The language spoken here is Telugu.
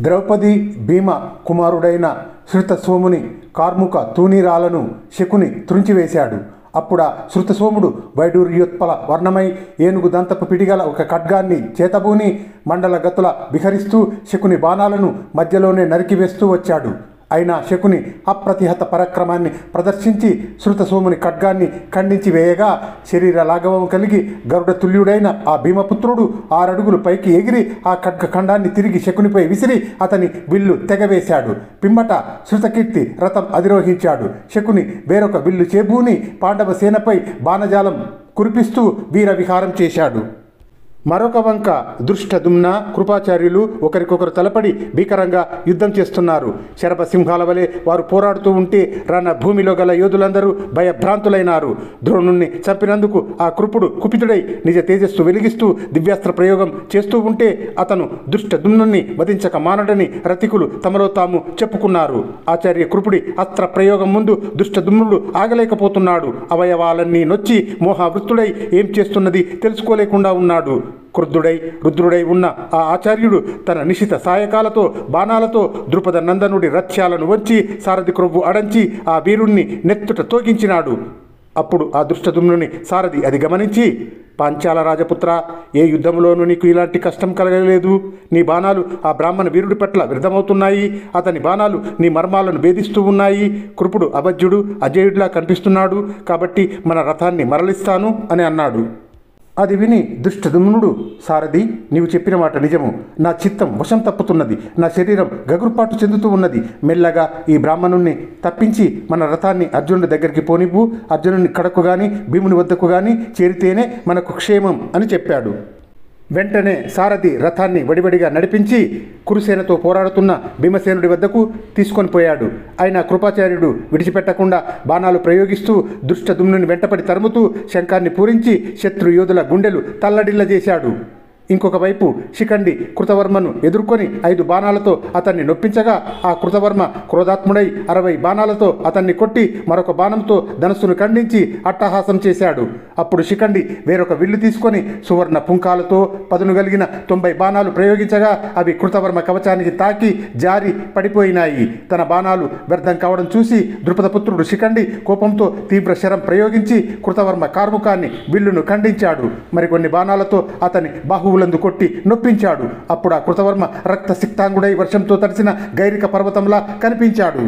ద్రౌపది భీమ కుమారుడైన శృతసోముని కార్ముక తూణీరాలను శకుని త్రుంచివేశాడు. అప్పుడా శృతసోముడు వైడూర్యోత్పల వర్ణమై ఏనుగు దంతపు పిడిగల ఒక ఖడ్గాన్ని చేతబూని మండల గతుల విహరిస్తూ శకుని బాణాలను మధ్యలోనే నరికివేస్తూ వచ్చాడు. అయినా శకుని అప్రతిహత పరాక్రమాన్ని ప్రదర్శించి శృతసోముని ఖడ్గాన్ని ఖండించి వేయగా శరీర లాఘవం కలిగి గరుడ తుల్యుడైన ఆ భీమపుత్రుడు 6 అడుగులు పైకి ఎగిరి ఆ ఖడ్గ ఖండాన్ని తిరిగి శకునిపై విసిరి అతని విల్లు తెగవేశాడు. పిమ్మట శృతకీర్తి రథం అధిరోహించాడు. శకుని వేరొక విల్లు చేబూని పాండవ సేనపై బాణజాలం కురిపిస్తూ వీర విహారం చేశాడు. మరొక వంక దృష్టదుమ్న కృపాచార్యులు ఒకరికొకరు తలపడి భీకరంగా యుద్ధం చేస్తున్నారు. శరభసింహాల వలె వారు పోరాడుతూ ఉంటే రణ భూమిలో గల యోధులందరూ భయభ్రాంతులైనారు. ద్రోణుణ్ణి చంపినందుకు ఆ కృపుడు కుపితుడై నిజ తేజస్సు వెలిగిస్తూ దివ్యాస్త్ర ప్రయోగం చేస్తూ ఉంటే అతను దృష్టదుమ్నుణ్ణి వధించక మానడని రతికులు తమలో తాము చెప్పుకున్నారు. ఆచార్య కృపుడి అస్త్ర ప్రయోగం ముందు దృష్టదుమ్నుడు ఆగలేకపోతున్నాడు. అవయవాలన్నీ నొచ్చి మోహవృత్తుడై ఏం చేస్తున్నది తెలుసుకోలేకుండా ఉన్నాడు. క్రుద్ధుడై రుద్రుడై ఉన్న ఆ ఆచార్యుడు తన నిశిత సాయకాలతో బాణాలతో ద్రుపద నందనుడి రథ్యాలను వంచి సారథి క్రొవ్వు అడంచి ఆ వీరుణ్ణి నెత్తుట తోగించినాడు. అప్పుడు ఆ దృష్టదుమ్నుని సారథి అది గమనించి, పాంచాల రాజపుత్ర, ఏ యుద్ధంలోనూ నీకు ఇలాంటి కష్టం కలగలేదు. నీ బాణాలు ఆ బ్రాహ్మణ వీరుడి పట్ల వ్యర్థమవుతున్నాయి. అతని బాణాలు నీ మర్మాలను భేదిస్తూ ఉన్నాయి. కృపుడు అభజ్యుడు అజేయుడిలా కనిపిస్తున్నాడు. కాబట్టి మన రథాన్ని మరలిస్తాను అని అన్నాడు. అది విని దృష్టదుమ్నుడు, సారథి, నీవు చెప్పిన మాట నిజము. నా చిత్తం వశం తప్పుతున్నది. నా శరీరం గగురుపాటు చెందుతూ ఉన్నది. మెల్లగా ఈ బ్రాహ్మణుణ్ణి తప్పించి మన రథాన్ని అర్జునుడి దగ్గరికి పోనివ్వు. అర్జునుని కడకు గాని భీముని వద్దకు గాని చేరితేనే మనకు క్షేమం అని చెప్పాడు. వెంటనే సారథి రథాన్ని వడివడిగా నడిపించి కురుసేనతో పోరాడుతున్న భీమసేనుడి వద్దకు తీసుకొని పోయాడు. అయినా కృపాచార్యుడు విడిచిపెట్టకుండా బాణాలు ప్రయోగిస్తూ దృష్టదుమ్నుని వెంటపడి తరుముతూ శంఖాన్ని పూరించి శత్రు యోధుల గుండెలు తల్లడిల్లజేశాడు. ఇంకొక వైపు శిఖండి కృతవర్మను ఎదుర్కొని 5 బాణాలతో అతన్ని నొప్పించగా ఆ కృతవర్మ క్రోధాత్ముడై 60 బాణాలతో అతన్ని కొట్టి మరొక బాణంతో ధనస్సును ఖండించి అట్టహాసం చేశాడు. అప్పుడు శిఖండి వేరొక విల్లు తీసుకొని సువర్ణ పుంకాలతో పదును కలిగిన 90 బాణాలు ప్రయోగించగా అవి కృతవర్మ కవచానికి తాకి జారి పడిపోయినాయి. తన బాణాలు వ్యర్థం కావడం చూసి ద్రుపదపుత్రుడు శిఖండి కోపంతో తీవ్ర శరం ప్రయోగించి కృతవర్మ కార్ముకాన్ని విల్లును ఖండించాడు. మరికొన్ని బాణాలతో అతని బాహువులందు కొట్టి నొప్పించాడు. అప్పుడు ఆ కృతవర్మ రక్త సిక్తాంగుడై వర్షంతో తడిసిన గైరిక పర్వతంలా కనిపించాడు.